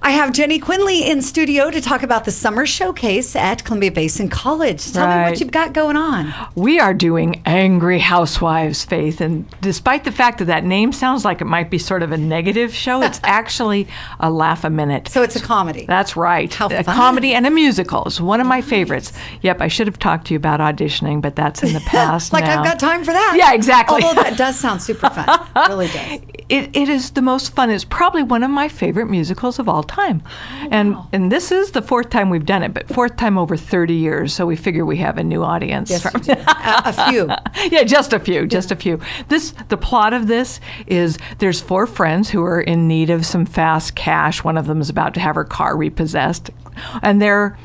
I have Jenny Quinley in studio to talk about the summer showcase at Columbia Basin College. Tell me what you've got going on. We are doing Angry Housewives, Faith, and despite the fact that that name sounds like it might be sort of a negative show, it's actually a laugh a minute. So it's a comedy. That's right. How fun. A comedy and a musical is one of my favorites. Yep, I should have talked to you about auditioning, but that's in the past Like now. I've got time for that. Yeah, exactly. Although that does sound super fun. It really does. It is the most fun. It's probably one of my favorite musicals of all time. Wow. And this is the fourth time we've done it, but fourth time over 30 years, so we figure we have a new audience. Yes, you do. A few. Yeah, just a few. The plot of this is there's four friends who are in need of some fast cash. One of them is about to have her car repossessed, and they're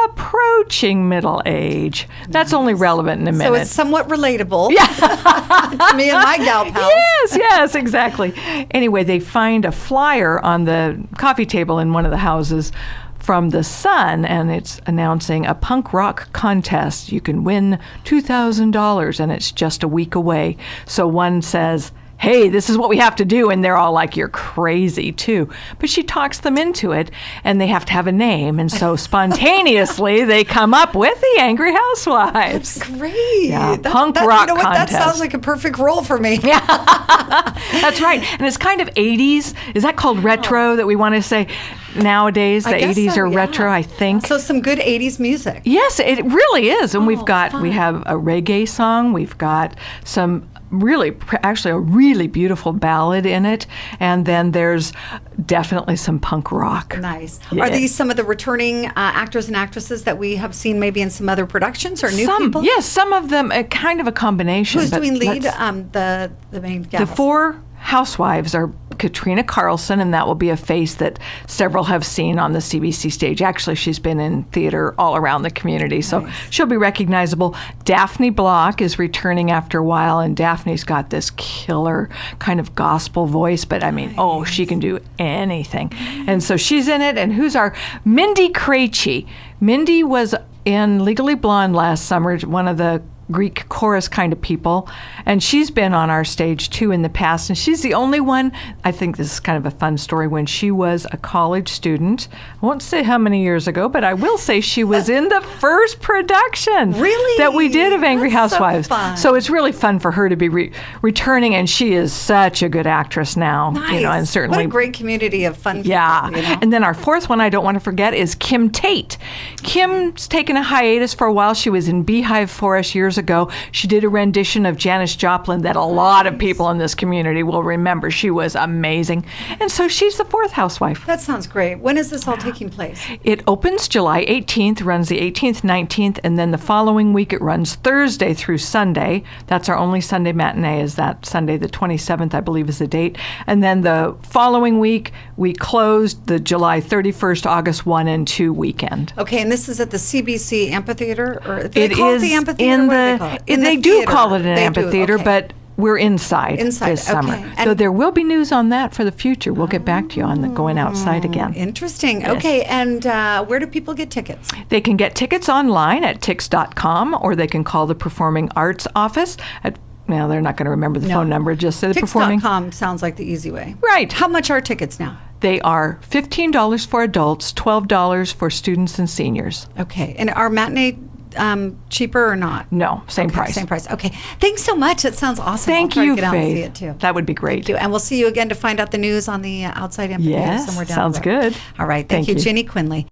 approaching middle age. That's only relevant in a minute. So it's somewhat relatable. Yeah. To me and my gal pals. Yes, exactly. Anyway, they find a flyer on the coffee table in one of the houses from the Sun, and it's announcing a punk rock contest. You can win $2,000, and it's just a week away. So one says, hey, this is what we have to do. And they're all like, you're crazy too. But she talks them into it, and they have to have a name. And so spontaneously, they come up with the Angry Housewives. That's great. Yeah, punk rock you know what? contest. That sounds like a perfect role for me. Yeah, that's right. And it's kind of 80s. Is that called retro that we want to say nowadays? The 80s are retro, I think. So some good 80s music. Yes, it really is. And we have fun. a reggae song. We've got some actually a really beautiful ballad in it, and then there's definitely some punk rock. Nice. Yeah. Are these some of the returning actors and actresses that we have seen maybe in some other productions or new people? Yes, some of them, kind of a combination. Who's but doing lead? The main gals. The four housewives are Katrina Carlson, and that will be a face that several have seen on the CBC stage. Actually, she's been in theater all around the community, so she'll be recognizable. Daphne Block is returning after a while, and Daphne's got this killer kind of gospel voice, but I mean, she can do anything. And so she's in it, and who's our Mindy Krejci? Mindy was in Legally Blonde last summer, one of the Greek chorus kind of people, and she's been on our stage too in the past, and she's the only one. I think this is kind of a fun story. When she was a college student, I won't say how many years ago, but I will say she was in the first production that we did of Angry Housewives. So it's really fun for her to be returning, and she is such a good actress now. Nice. And certainly what a great community of fun people. Yeah. And then our fourth one I don't want to forget is Kim Tate. Kim's taken a hiatus for a while. She was in Beehive Forest years ago. She did a rendition of Janis Joplin that a lot of people in this community will remember. She was amazing. And so she's the fourth housewife. That sounds great. When is this all taking place? It opens July 18th, runs the 18th, 19th, and then the following week it runs Thursday through Sunday. That's our only Sunday matinee, is that Sunday the 27th, I believe is the date. And then the following week, we closed the July 31st, August 1 and 2 weekend. Okay, and this is at the CBC Amphitheater? Or It is the amphitheater? They do call it an amphitheater, but we're inside this summer. Okay. So there will be news on that for the future. We'll get back to you on the going outside again. Interesting. Yes. Okay, and where do people get tickets? They can get tickets online at tix.com, or they can call the Performing Arts Office at, well, they're not going to remember the phone number, just say the Performing. Tix.com sounds like the easy way. Right. How much are tickets now? They are $15 for adults, $12 for students and seniors. Okay, and are matinee cheaper or not? No, same price. Same price. Okay. Thanks so much. That sounds awesome. Thank I'll try you, to get out and Faith. see it too. That would be great. Thank you. And we'll see you again to find out the news on the outside amphitheater somewhere down sounds the road. good. All right. Thank you, you. Ginny Quinley.